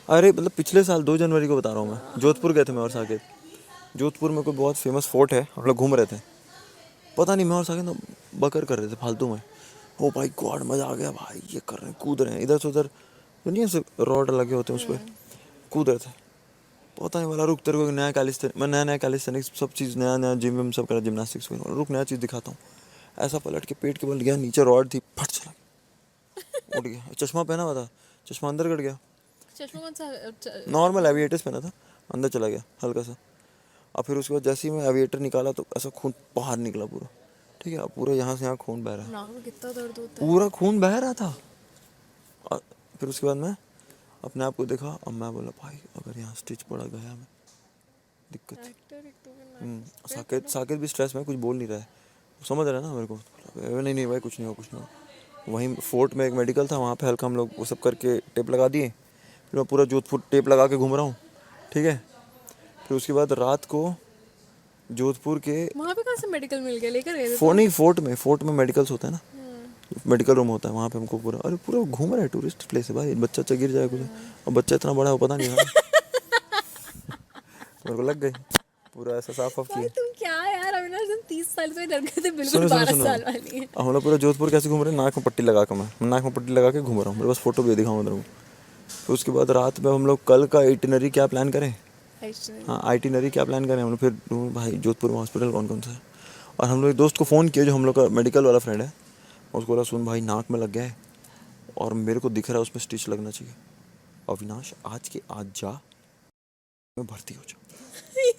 अरे मतलब पिछले साल 2 जनवरी को बता रहा हूँ मैं, जोधपुर गए थे मैं और साकेत। जोधपुर में कोई बहुत फेमस फोर्ट है, हम लोग घूम रहे थे। पता नहीं मैं और साकेत ना बकर कर रहे थे फालतू में। ओ भाई गॉड मज़ा आ गया भाई, ये कर रहे हैं कूद रहे हैं इधर से उधर, नहीं ऐसे रॉड लगे होते हैं उस पर कूद रहे थे। पता नहीं वाला रुक तेरे को नया कैलिस्थेनिक्स, मैं नया कैलिस्थेनिक्स सब चीज़ नया नया जिम विम सब करा, जिमनास्टिक्स वगैरह, रुक नया चीज़ दिखाता हूँ। ऐसा पलट के पेट के बल गया, नीचे रॉड थी, फट चला उठ गया। चश्मा पहना हुआ था, चश्मा अंदर कट गया। चश्मा कौन सा? नॉर्मल एविएटर्स पहना था, अंदर चला गया हल्का सा। और फिर उसके बाद जैसे ही मैं एविएटर निकाला तो ऐसा खून बाहर निकला पूरा, ठीक है, पूरा यहाँ से यहाँ खून बह रहा है, नाक में कितना दर्द होता है। पूरा खून बह रहा था। और फिर उसके बाद मैं अपने आप को देखा और मैं बोला भाई अगर यहाँ स्टिच पड़ा गया मैं दिक्कत थी। एक्टर एक तो मैं नाक पे साकेत साकेत भी स्ट्रेस में कुछ बोल नहीं रहा है, समझ रहा है ना मेरे को। नहीं नहीं भाई कुछ नहीं हुआ कुछ नहीं हुआ। वहीं फोर्ट में एक मेडिकल था, वहाँ पे हल्का हम लोग वो सब करके टेप लगा दिए। फिर मैं पूरा जोधपुर टेप लगा के घूम रहा हूँ, ठीक है। फिर उसके बाद रात को जोधपुर के वहाँ पे कहाँ से मेडिकल मिल गया, लेकर गए थे तुम? नहीं फोर्ट में मेडिकल्स होता है ना, मेडिकल रूम होता है वहाँ पे हमको पूरा। अरे पूरा घूम रहा है, टूरिस्ट प्लेस है भाई, बच्चा गिर जाए कुछ। और बच्चा इतना बड़ा है वो पता नहीं था। मेरे को लग गई पूरा ऐसा साफ साफ भाई किया। तुम क्या यार, अविनाश तुम 30 साल से डर गए थे, बिल्कुल सुनो सुनो 12 सुनो, साल वाली है। हम लोग पूरा जोधपुर कैसे घूम रहे हैं, नाक में पट्टी लगा के, मैं नाक में पट्टी लगा के घूम रहा हूँ, मेरे पास फोटो भी दिखाऊंगा तेरे को। फिर उसके बाद रात में हम लोग कल का आइटिनरी क्या प्लान करें। हाँ आइटिनरी क्या प्लान करें हम लोग, फिर भाई जोधपुर में हॉस्पिटल कौन कौन सा है। और हम लोग एक दोस्त को फ़ोन किया जो हम लोग का मेडिकल वाला फ्रेंड है, उसको बोला सुन भाई नाक में लग गया है और मेरे को दिख रहा है उसमें स्टिच लगना चाहिए, अविनाश आज के आज जा मैं भर्ती हो जा।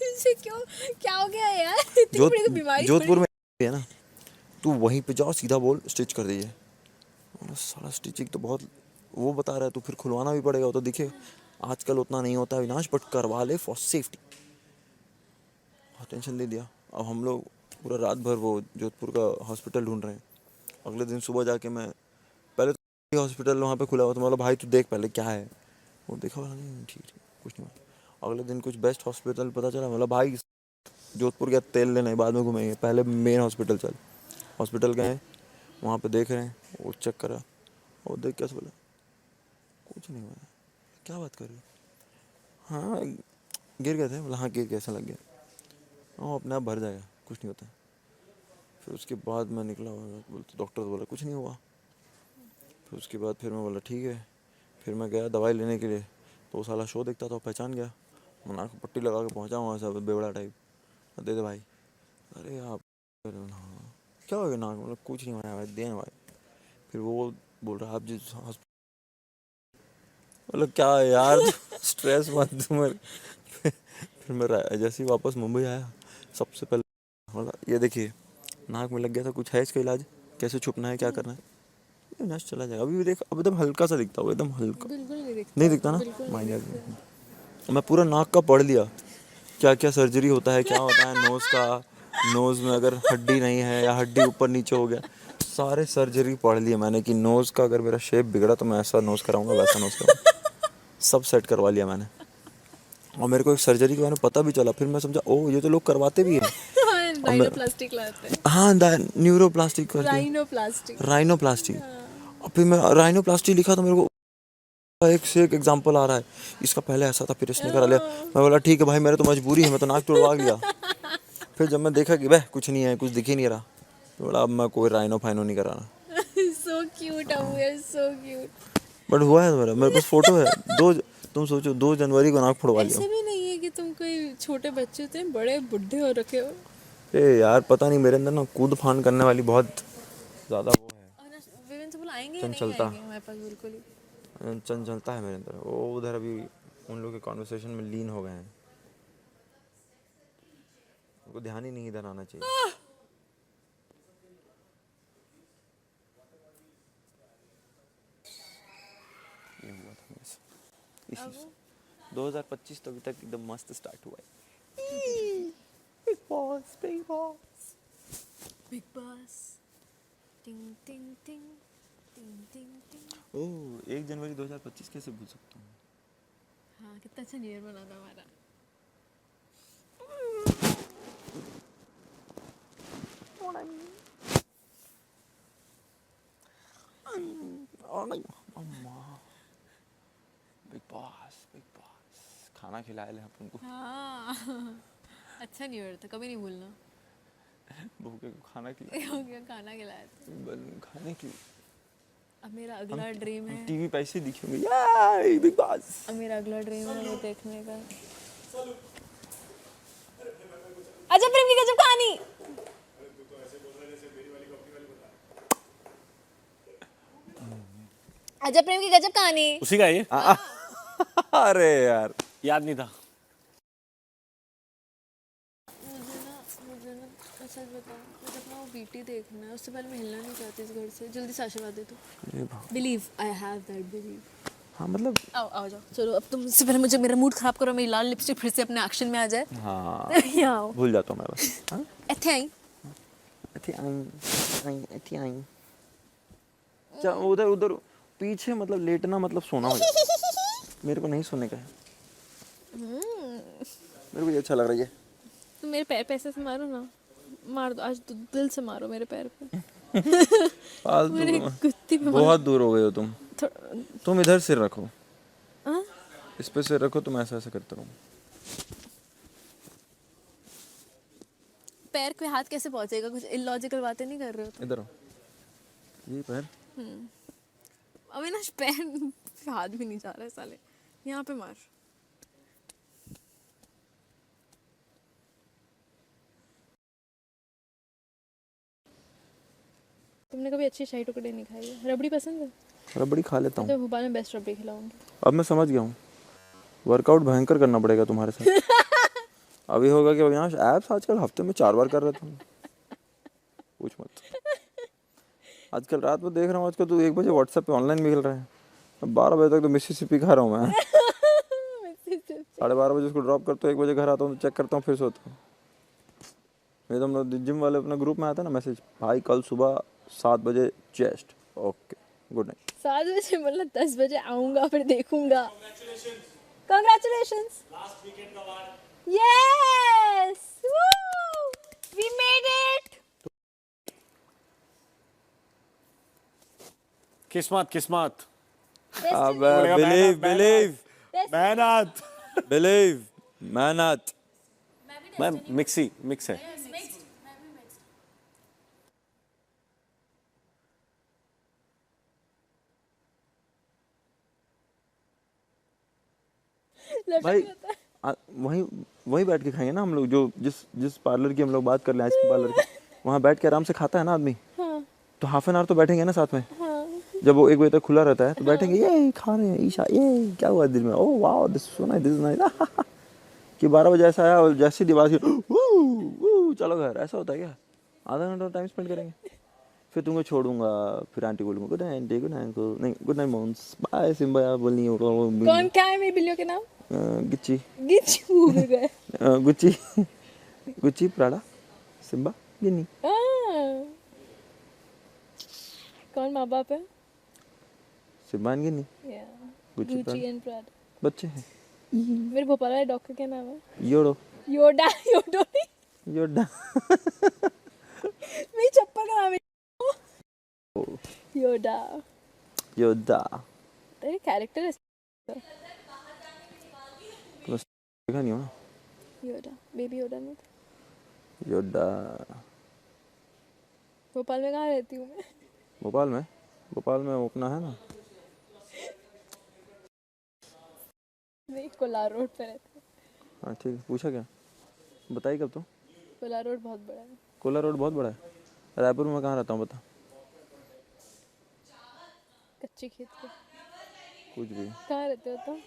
इसे क्यों, क्या हो गया यार, इतनी बड़ी तो बीमारी जोधपुर थोड़ी। में है ना, तू वहीं पे जाओ सीधा बोल स्टिच कर दीजिए। सारा स्टिचिंग तो बहुत वो बता रहा है, तो फिर खुलवाना भी पड़ेगा, वो तो दिखे आजकल उतना नहीं होता अविनाश, बट करवा ले फॉर सेफ्टी। बहुत टेंशन ले दिया। अब हम लोग पूरा रात भर वो जोधपुर का हॉस्पिटल ढूंढ रहे हैं। अगले दिन सुबह जाके मैं पहले तो हॉस्पिटल वहाँ पे खुला हुआ था, मतलब भाई तू देख पहले क्या है, वो देखा बोला नहीं ठीक ठीक कुछ नहीं हुआ। अगले दिन कुछ बेस्ट हॉस्पिटल पता चला, मतलब भाई जोधपुर गया तेल लेने, बाद में घूमेंगे, पहले मेन हॉस्पिटल चल। हॉस्पिटल गए, वहाँ पे देख रहे हैं, वो चेक करा और देख कैसे बोला कुछ नहीं हुआ है। क्या बात कर रही हो, हाँ गिर गए थे, बोला हाँ गिर कैसा लग गया, हाँ अपने आप भर जाएगा कुछ नहीं होता। फिर उसके बाद मैं निकला, बोलते डॉक्टर बोला कुछ नहीं हुआ। फिर उसके बाद फिर मैं बोला ठीक है। फिर मैं गया दवाई लेने के लिए, तो वो साला शो देखता था, पहचान गया। मैं नाक को पट्टी लगा के पहुँचा वहाँ से बेवड़ा टाइप, दे दे भाई। अरे आप हाँ क्या हो गया नाक, मतलब कुछ नहीं हुआ भाई, दे ना भाई। फिर वो बोल रहा आप जिस मतलब क्या है यार स्ट्रेस मत तुम्हें। फिर मैं जैसे ही वापस मुंबई आया, सबसे पहले बोला ये देखिए नाक में लग गया था, कुछ है इसका इलाज, कैसे छुपना है क्या करना है। ये नश चला जाएगा, अभी भी देख अब एकदम हल्का सा दिखता है, एकदम हल्का बिल्कुल नहीं दिखता, नहीं दिखता ना। बिल्कुल नहीं दिखता। मैं पूरा नाक का पढ़ लिया, क्या क्या सर्जरी होता है, क्या होता है नोज़ का, नोज़ में अगर हड्डी नहीं है या हड्डी ऊपर नीचे हो गया, सारे सर्जरी पढ़ लिए मैंने कि नोज़ का अगर मेरा शेप बिगड़ा तो मैं ऐसा नोज़ कराऊंगा वैसा नोज़ कराऊंगा, सब सेट करवा लिया मैंने। और मेरे को एक सर्जरी के बारे में पता भी चला, फिर मैं समझा ओ ये तो लोग करवाते भी हैं। हाँ, और मैं राइनोप्लास्टिक लाते हैं। हाँ न्यूरोप्लास्टिक करके राइनोप्लास्टिक। राइनोप्लास्टी। और फिर मैं राइनोप्लास्टी लिखा तो मेरे को एक से एक एग्जांपल आ रहा है, इसका पहले ऐसा था फिर इसने करा लिया। मैं बोला ठीक है भाई मेरे तो मजबूरी है, मैं तो नाक तुड़वा लिया। फिर जब मैं देखा कि वह कुछ नहीं है, कुछ दिख ही नहीं रहा, तो बोला अब मैं कोई राइनो फाइनो नहीं कराना। सो क्यूट, अबू यार सो क्यूट। बट हुआ है मेरे पास फोटो है दो, तुम सोचो 2 जनवरी को नाक फोड़वा लिया। ऐसे भी नहीं है कि तुम कोई छोटे बच्चे होते हैं, बड़े बुढ़े हो रखे हो। ए यार पता नहीं मेरे अंदर ना कूद फान करने वाली बहुत ज़्यादा वो है, और विवेन से बोला आएंगे या नहीं चंचलता, आएंगे हमारे पास, बिल्कुल ही। चंचलता है मेरे अंदर। वो उधर अभी उन लोग के कॉन्वर्सेशन में लीन हो गए हैं, उनको ध्यान ही नहीं इधर आना चाहिए। ये हुआ था मेरे से इसी अब से। 2025 तो अभी तक एकदम मस्त स्टार्ट हुआ है। Big boss big boss. Big boss, टिंग टिंग टिंग टिंग टिंग टिंग। ओह 1 जनवरी 2025 कैसे भूल सकता हूँ। हाँ, कितना अच्छा न्यू ईयर बना था हमारा। और नहीं अम्मा बिग बॉस खाना खिलाए ले अपन को हाँ अच्छा नहीं हो रहा था, कभी नहीं भूलना। भूखे को खाना खिलाए हो गया, खाना खिलाया था। खाने की अब मेरा अगला ड्रीम है, टीवी पे ऐसे दिखेंगे यार बिग बॉस। अब मेरा अगला ड्रीम है वो देखने का। अजब प्रेम की गजब कहानी। अजब प्रेम की गजब कहानी। उसी का है ये? अरे यार याद नहीं था। मुझे ना मैं सच बताऊं, मुझे अपना वो बीटी देखना है, उससे पहले मैं हिलना नहीं चाहती इस घर से। जल्दी से आशीर्वाद दे दो। Believe, I have that believe. हाँ मतलब आओ आओ जाओ, चलो अब तुम इससे पहले मुझे मेरा मूड खराब करो, मेरी लाल लिपस्टिक फिर से अपने एक्शन में आ जाए। हाँ यहाँ आओ। भूल जाता हूँ मैं बस। हाँ ਇੱਥੇ आई। ऐथी आई उधर उधर पीछे मतलब लेटना मतलब सोना हो जाता। मेरे को नहीं सोने का है, मेरे को ये अच्छा लग रहा है। तुम मेरे पैर पे ऐसे से मारो ना, मार दो आज तो, दिल से मारो मेरे पैर पे। मेरे कुत्ती पे बहुत दूर हो गए हो तुम। थोड़ा तुम इधर सिर रखो, हाँ? इस पे सिर रखो, तुम ऐसा ऐसा करते रहो। पैर पे हाथ कैसे पहुंचेगा? कुछ इलॉजिकल बातें नहीं कर रहे हो तुम। इधर हो, ये पैर अविनाश पैर पे हाथ भी नहीं जा रहा है साले, यहाँ पे मार। तुमने कभी अच्छी शाही टुकड़े नहीं खाई है? रबड़ी पसंद है? रबड़ी खा लेता हूँ। तो भोपाल में बेस्ट रबड़ी खिलाऊंगी। अब मैं समझ गया हूँ, वर्कआउट भयंकर करना पड़ेगा तुम्हारे साथ। अभी होगा कि अविनाश एप्स आजकल हफ्ते में 4 बार कर रहे तुम, पूछ मत। आजकल रात में देख रहा हूँ, आजकल तू 1 बजे व्हाट्सएप पे ऑनलाइन मिल रहा है। अब 12 बजे तक तो मिसिसिपी खा रहा हूँ मैं। 12:30 बजे उसको ड्रॉप करता हूँ, 1 बजे घर आता हूँ तो चेक करता हूँ, फिर सोता हूँ। मेरे तो हम लोग जिम वाले अपने ग्रुप में आता है ना मैसेज, भाई कल सुबह 7 बजे चेस्ट। Okay good night. 7 बजे मतलब 10 बजे आऊंगा, फिर देखूंगा। Congratulations! Yes! Woo! We made it! किस्मत किस्मत अब बोलेगा बिलीव मेहनत, बिलीव मेहनत। बिलीव मेहनत। मैं मिक्स है। भाई वहीं वहीं बैठ के खाएंगे ना हम लोग, जो जिस जिस पार्लर की हम लोग बात कर रहे हैं, आइसक्रीम पार्लर की, वहाँ बैठ के आराम से खाता है ना आदमी। हाँ, तो हाफ एन आवर तो बैठेंगे ना साथ में। हाँ। जब वो 1 बजे तक खुला रहता है तो बैठेंगे, ये खा रहे हैं ईशा, ये क्या हुआ दिल में, oh wow this so nice, this nice. कि 12 बजे ऐसा आया और जैसी दीवार की चलो घर, ऐसा होता है क्या? आधा घंटा टाइम स्पेंड करेंगे, फिर तुमको छोड़ूंगा, फिर आंटी बोलूंगा good night aunty, good night uncle, नहीं good night moms, bye Simba बोलनी होगा वो कौन क्या है मेरी बिल्लियों के नाम? गिच्ची गिच्ची भूल गए। Gucci Gucci Prada Simba Ginny. कौन माँ बाप है? Simba and Ginny Gucci Gucci, and Prada. बच्चे हैं। मेरे भोपाल वाले डॉक्टर क्या नाम है? योडो योडा। योडो नहीं, योडा मेरी चप्पल का नाम है योडा। योदा। तेरे कैरेक्टर है तुम देखा नहीं हो ना? योडा, बेबी योडा नहीं था। योडा। भोपाल में कहाँ रहती हूँ मैं? भोपाल में वो अपना है ना, नहीं, कोलार रोड पे रहती हूँ। हाँ ठीक है। पूछा क्या, बताइए कब तो। कोलार रोड बहुत बड़ा है। कोला रोड बहुत बड़ा है। रायपुर में मैं कहाँ रहता हूँ बता? कच्ची खेत पे। कुछ भी। कहाँ रहते हो तुम?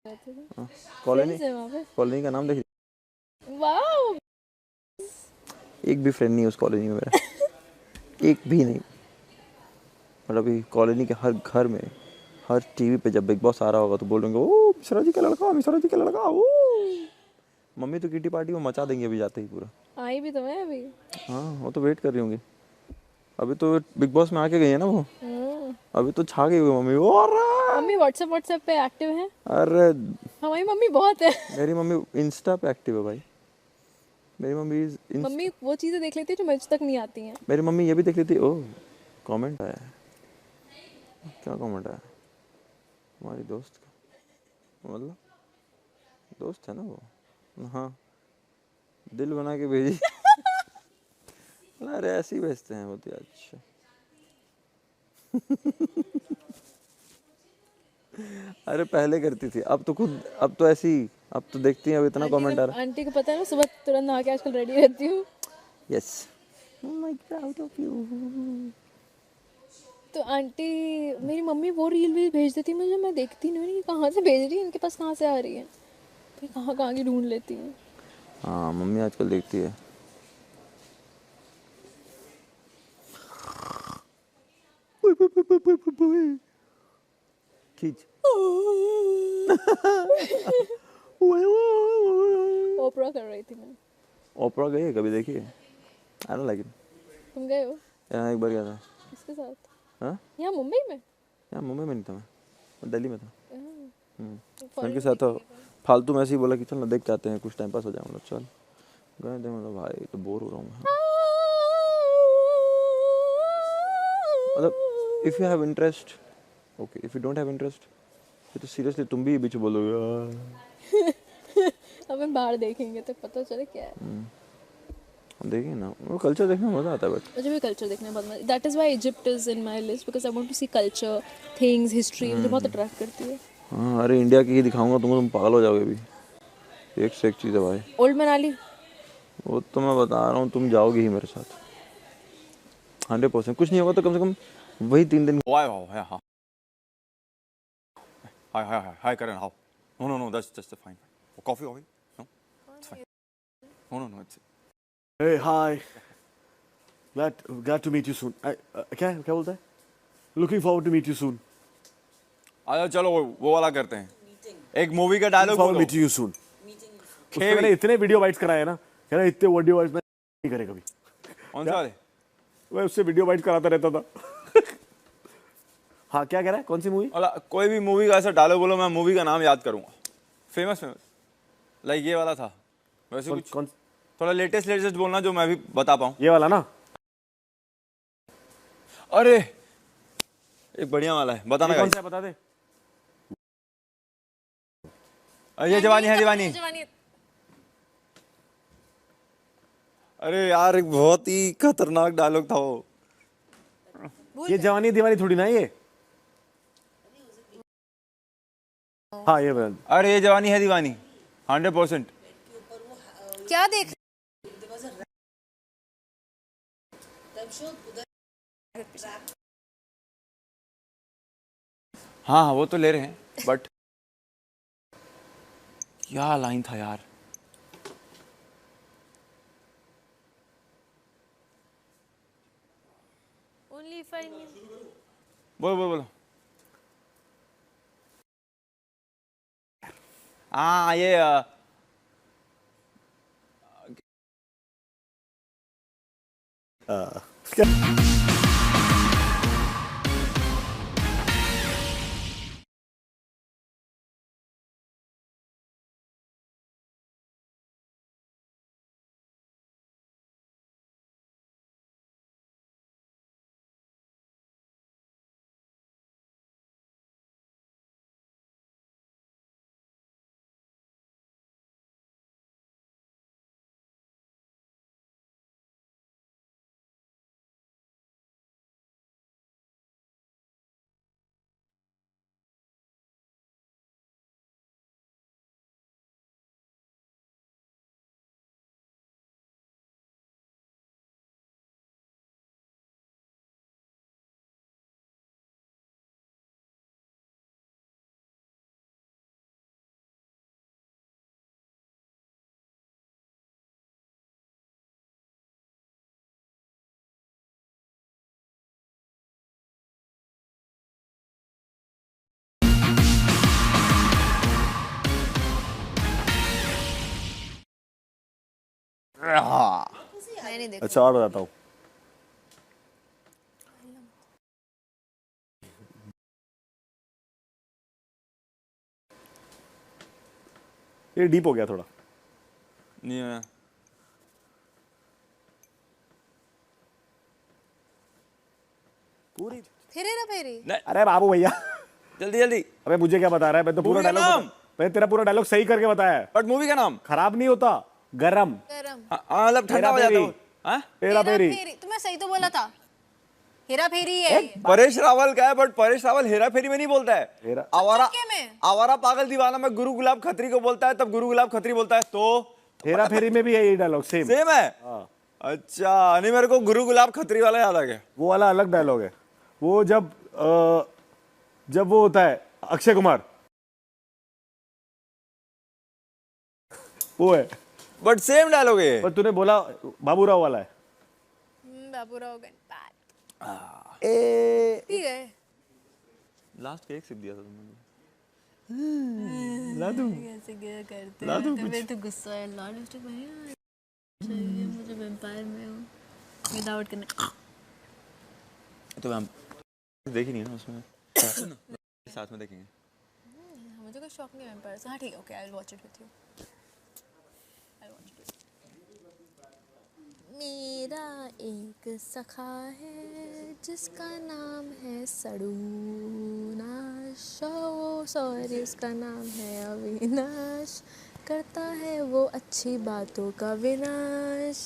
रहते थे हाँ कॉलोनी, से वहाँ पे। कॉलोनी का नाम देख। वाओ, एक भी फ्रेंड नहीं है उस कॉलोनी में मेरा। एक भी नहीं। और अभी कॉलोनी के हर घर में, हर टीवी पे जब बिग बॉस आ रहा होगा तो बोलेंगे ओ मिश्रा जी का लड़का, मिश्रा जी का लड़का। ओ मम्मी तो किटी पार्टी में मचा देंगे अभी जाते ही पूरा। आई भी तो है अभी। हाँ वो तो वेट कर रही होंगी। अभी तो बिग बॉस में आके गई है ना वो, अभी तो छा गई हुई मम्मी। और मम्मी व्हाट्सएप पे एक्टिव है। अरे हमारी मम्मी बहुत है। मेरी मम्मी इंस्टा पे एक्टिव है भाई। मेरी मम्मी मम्मी वो चीजें देख लेती है जो मुझ तक नहीं आती हैं। मेरी मम्मी ये भी देख लेती। ओह कमेंट आया है, क्या कमेंट आया? तुम्हारी दोस्त का मतलब दोस्त है ना वो? हाँ, दिल बना के भेजी। अरे ऐसे ही भेजते हैं वो तो। अच्छा अरे पहले करती थी, अब तो खुद, अब तो ऐसी, अब तो देखती हैं, अब इतना कमेंट आ रहा है। आंटी को पता है ना, सुबह तुरंत नहा के आजकल रेडी रहती हूँ। Yes, my proud of you. तो आंटी, मेरी मम्मी वो रील भेज देती मुझे, मैं देखती नहीं कहाँ से भेज रही है, इनके पास कहाँ से आ रही है, फिर कहाँ कहाँ की ढूंढ लेती हूँ। हाँ मम्मी आजकल देखती है। खींच। ओपरा कर रही थी मैं। ओपरा गई है कभी? देखी है? I don't like it. तुम गए हो? यहाँ एक बार गया था। किसके साथ? हाँ, यहाँ मुंबई में? यहाँ मुंबई में नहीं था मैं दिल्ली में था। Foreign फ्रेंड के साथ था। फालतू में ऐसे ही बोला कि चल ना देख के आते हैं, कुछ टाइम पास हो जाए। मतलब चल गए थे। मतलब भाई तो बोर हो रहा हूँ मैं। मतलब if you have interest okay, if you don't have interest फिर तो सीरियसली तुम भी बीच बोलोगे यार। अब हम बाहर देखेंगे तो पता चले क्या है। हम देखेंगे ना, वो कल्चर देखने में मज़ा आता है। बट मुझे भी कल्चर देखने में बहुत मजा, that is why Egypt is in my list, because I want to C culture, things, history, मुझे बहुत अट्रैक्ट करती है। हाँ, अरे इंडिया की ही दिखाऊंगा तुमको, तुम पागल हो जाओगे अभी। एक से एक चीज़ है भाई। ओल्ड मनाली? वो तो मैं बता रहा हूँ, तुम जाओगे ही मेरे साथ 100%। कुछ नहीं होगा तो कम से कम वही 3 दिन। Why? Yeah. Hi, Karan. How? No. That's fine. Coffee? No, it's fine. No. It's. Hey, hi. Glad to meet you soon. क्या बोलता है? Looking forward to meet you soon. आजा चलो वो वाला करते हैं। एक मूवी का डायलॉग Forward बोलो। meeting you soon. उसने मैंने इतने वीडियो बाइट्स कराए ना, कह रहा इतने वीडियो बाइट्स मैं नहीं करे कभी। कौन सा वाले? मैं उससे वीडियो बाइट्स कराता रहता था। हाँ, क्या कह रहा है? कौन सी मूवी? कोई भी मूवी का ऐसा डायलॉग बोलो, मैं मूवी का नाम याद करूंगा। फेमस लाइक ये वाला था वैसे कुछ। कौन? थोड़ा लेटेस्ट बोलना जो मैं भी बता पाऊँ। ये वाला ना? अरे एक बढ़िया वाला है, बताना कौन guys। सा है, बता दे। ये जवानी है दीवानी। अरे यार एक बहुत ही खतरनाक डायलॉग था वो। ये जवानी दीवानी थोड़ी ना है ये। हाँ ये बता। अरे ये जवानी है दीवानी 100%। क्या देख? हाँ वो तो ले रहे हैं, बट क्या लाइन था यार। Only if I knew. बोलो। हाँ ये मैंने देखा। अच्छा और बताता हूँ। ये डीप हो गया थोड़ा। नहीं है। पूरी। फेरी। अरे बाबू भैया। जल्दी अबे मुझे क्या बता रहा है? मैं तो पूरा Movie का डायलॉग नाम? मैंने तेरा पूरा डायलॉग सही करके बताया है। बट मूवी का नाम? खराब नहीं होता, गरम। गरम। हाँ मतलब ठंडा हो जाता है। हाँ? पेरा पेरी। तो मैं सही तो बोला था, हेरा फेरी है ये। परेश रावल का है, बट परेश रावल हेरा फेरी में नहीं बोलता है। हेरा- आवारा चक्के में। आवारा पागल दीवाना में गुरु गुलाब खत्री को बोलता है, तब गुरु गुलाब खत्री बोलता है तो हेरा फेरी में भी है ये डायलॉग, सेम। सेम है। हाँ। अच्छा, नहीं मेरे को गुरु गुलाब खत्री वाला याद आ गया। वो वाला अलग डायलॉग है। वो जब वो होता है अक्षय कुमार, वो है। बट सेम डायलॉग है। पर तूने बोला बाबूराव वाला है। बाबूराव गणपत ए ठीक है। लास्ट का एक सिप दिया था तुमने। कैसे क्या करते हैं? तो मैं तो गुस्सा है, लॉर्ड ऑफ द रिंग्स चाहिए मुझे, वैम्पायर में हूँ विदाउट करने। तो हम देख ही नहीं ना उसमें। साथ में देखेंगे। मुझे कोई शौक नहीं वैम्पायर से। हाँ ठीक है, okay, I will watch it with you. मेरा एक सखा है जिसका नाम है सड़ूनाश, सॉरी उसका नाम है अविनाश, करता है वो अच्छी बातों का विनाश,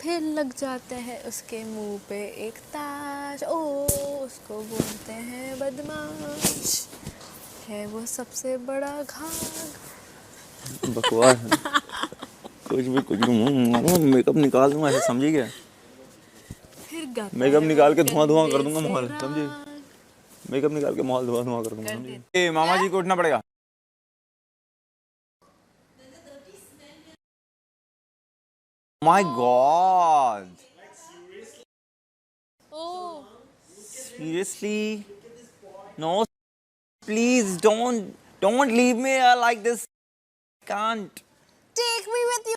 फिर लग जाता है उसके मुंह पे एक ताश, ओ उसको बोलते हैं बदमाश, है वो सबसे बड़ा घाघ। बकवास। कुछ भी मेकअप निकाल दूंगा, ऐसे समझी क्या? फिर गाता मेकअप है निकाल के वो धुआं कर गंदे दूंगा से माहौल, समझी? राग। मेकअप निकाल के माहौल धुआं कर दूंगा, कर समझी? दे। ए मामा जी को उठना पड़ेगा। My God, oh seriously? No please don't leave me like this, can't. Take me with you.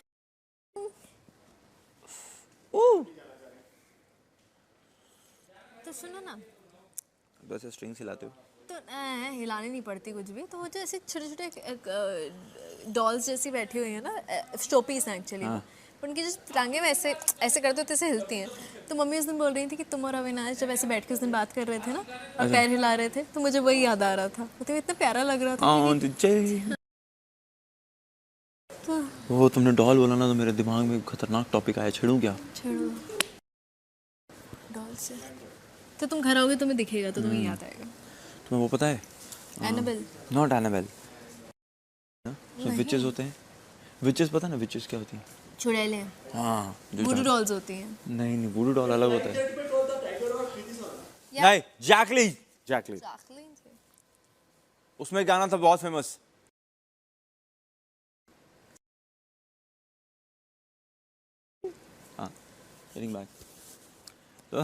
तो सुनो ना, वैसे स्ट्रिंग्स हिलाते हो? तो हिलानी नहीं पड़ती कुछ भी, तो वो जो ऐसे छोटे छोटे डॉल्स जैसी बैठी हुई है ना, शोपीस हैं एक्चुअली, उनकी जो टांगे वैसे ऐसे करते होते ऐसे हिलती हैं। तो मम्मी उस दिन बोल रही थी कि तुम और अविनाश जब ऐसे बैठ के उस दिन बात कर रहे थे ना और पैर हिला रहे थे, तो मुझे वही याद आ रहा था। तो इतना प्यारा लग रहा था कि वो तुमने डॉल बोला ना, तो मेरे दिमाग में खतरनाक टॉपिक आया, छेड़ूं क्या? छेड़ो डॉल से। तो तुम घर आओगे तुम्हें दिखेगा, तो तुम्हें याद आएगा। तुम्हें वो पता है? एनाबेल। Not Annabelle. जो विचेस होते हैं, विचेस पता ना विचेस क्या होती हैं? चुड़ैले। हाँ, वुडू डॉल्स होती हैं। नहीं वुडू डॉल अलग होता है। नहीं, जैकली। जैकलिन। जैकलिन थे। उसमें गाना था बहुत फेमस। हाँ, getting back. तो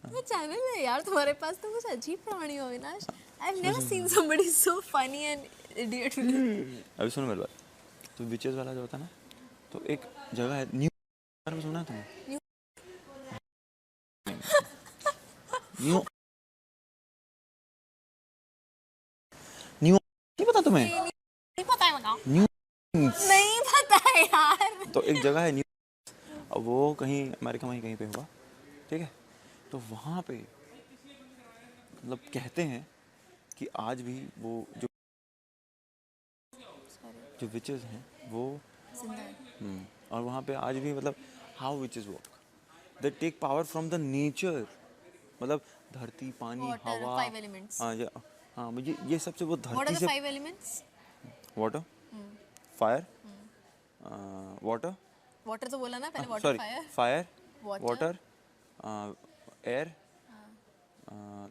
वो चैनल है यार तुम्हारे पास, तो कुछ अजीब प्राणी हो Avinash. I have never seen somebody so funny and idiot. अभी सुनो मेरी बात। तो विचेस वाला जो होता है ना, तो एक जगह है न्यू, सुना है तुमने? न्यू न्यू नहीं पता तुम्हें? नहीं पता है, बताओ। न्यू नहीं पता है यार। तो एक जगह है न्यू, अब वो कहीं अमेरिका में ही कहीं पे होगा, ठीक है? तो वहाँ पे मतलब कहते हैं कि आज भी वो जो विचेस हैं वो जिंदा है। और वहाँ पे आज भी मतलब how witches work, they take power from the nature, मतलब धरती, पानी, Water, हवा। 5 elements. हाँ मुझे ये सबसे वो What are धरती the से 5 elements? Water, fire, water, Water तो बोला ना पहले, water, sorry fire. Fire, Water. Water, air,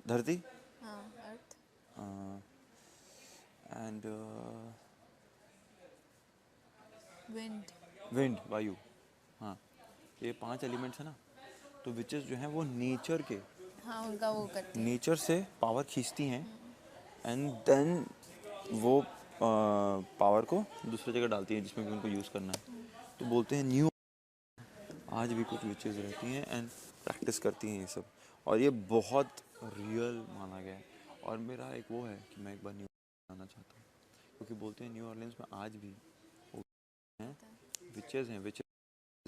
धरती हाँ, earth. And Wind. विंड, वायु। हाँ, ये 5 एलिमेंट्स है ना। तो विचेस जो हैं वो नेचर के, हाँ उनका वो करती है। नेचर से पावर खींचती हैं एंड देन वो पावर को दूसरी जगह डालती हैं जिसमें भी उनको यूज़ करना है। तो बोलते हैं न्यू, आज भी कुछ विचेस रहती हैं एंड प्रैक्टिस करती हैं ये सब, और ये बहुत रियल माना गया है। और मेरा एक वो है कि मैं एक बार न्यू आना चाहता हूँ, क्योंकि बोलते हैं न्यू ऑरलियंस में आज भी वो हैं विचेस हैं, witches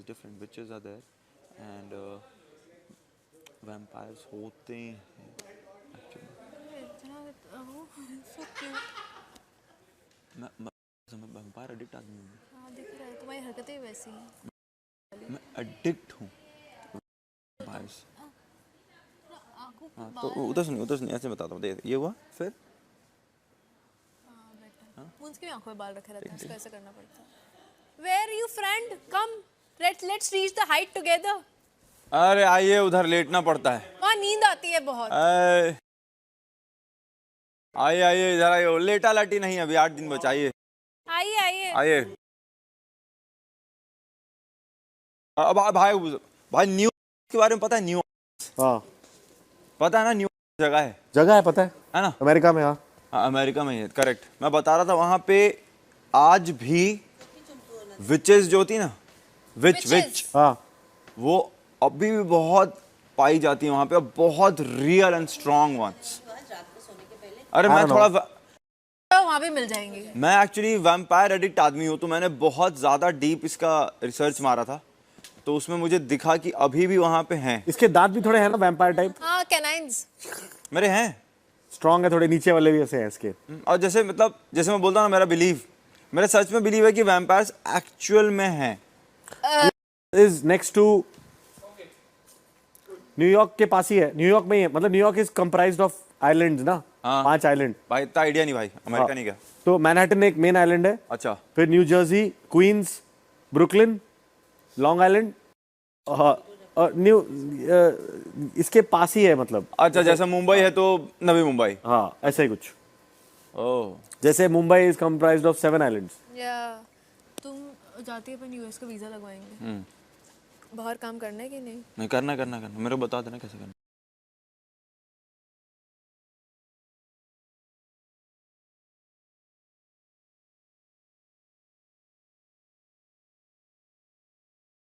different witches are there and vampires होते हैं एक्चुअली। So cute. मैं वैम्पायर एडिक्ट आदमी हूँ। हाँ दिख रहा है, तुम्हारी हरकतें ही वैसी हैं। मैं एडिक्ट हूँ vampires। आंखों पे हाँ तो उधर से नहीं ऐसे बताता हूँ। देख ये हुआ फिर मुझे भी आंखों में बाल रखे रहते हैं, इसको ऐसे करना पड़ता है। Where are you friend? Come, let's reach the height together. अरे आइए उधर लेटना पड़ता है। वहाँ नींद आती है बहुत। आइए आइए इधर आइए। लेटा लाटी नहीं अभी 8 दिन बचाइए। आइए आइए। आइए अब भाई न्यू के बारे में पता है? न्यू हाँ पता है ना? न्यू जगह जगह है, पता है ना? अमेरिका में। हाँ हाँ अमेरिका में ही है, करेक्ट। मैं बता रहा था वहां पे आज भी विचेस जो होती ना, विच हाँ वो अभी भी बहुत पाई जाती है वहां पे, और बहुत रियल एंड स्ट्रॉन्ग वंस। अरे मैं थोड़ा तो वहाँ भी मिल जाएंगे। मैं एक्चुअली वैम्पायर एडिक्ट आदमी हूँ, तो मैंने बहुत ज़्यादा डीप इसका रिसर्च मारा था, तो उसमें मुझे दिखा कि अभी भी वहाँ पे हैं। इसके दांत भी थोड़े हैं ना वैम्पायर टाइप, हाँ कैनाइन्स। मेरे हैं स्ट्रॉन्ग है थोड़े, नीचे वाले भी ऐसे हैं इसके। और जैसे मतलब जैसे मैं बोलता हूँ ना, मेरा बिलीव, मेरा सच में बिलीव है कि वैम्पायर्स एक्चुअल में हैं। इज नेक्स्ट टू न्यूयॉर्क के पास ही है, न्यूयॉर्क में ही है। मतलब New York is comprised of islands ना, हाँ। 5 आइलैंड। भाई इतना आइडिया नहीं भाई, अमेरिका हाँ। नहीं गया। तो मैनहट्टन एक मेन आइलैंड है, अच्छा फिर new Jersey, queen's, Brooklyn, long island और न्यू इसके पास ही है मतलब। अच्छा, जैसे मुंबई है तो नवी मुंबई। हाँ ऐसा ही कुछ। ओह जैसे Mumbai is comprised of 7 islands. या तुम जाती है अपन यूएस का वीजा लगवाएंगे। बाहर काम करना है कि नहीं? नहीं, करना मेरे को बता देना कैसे करना।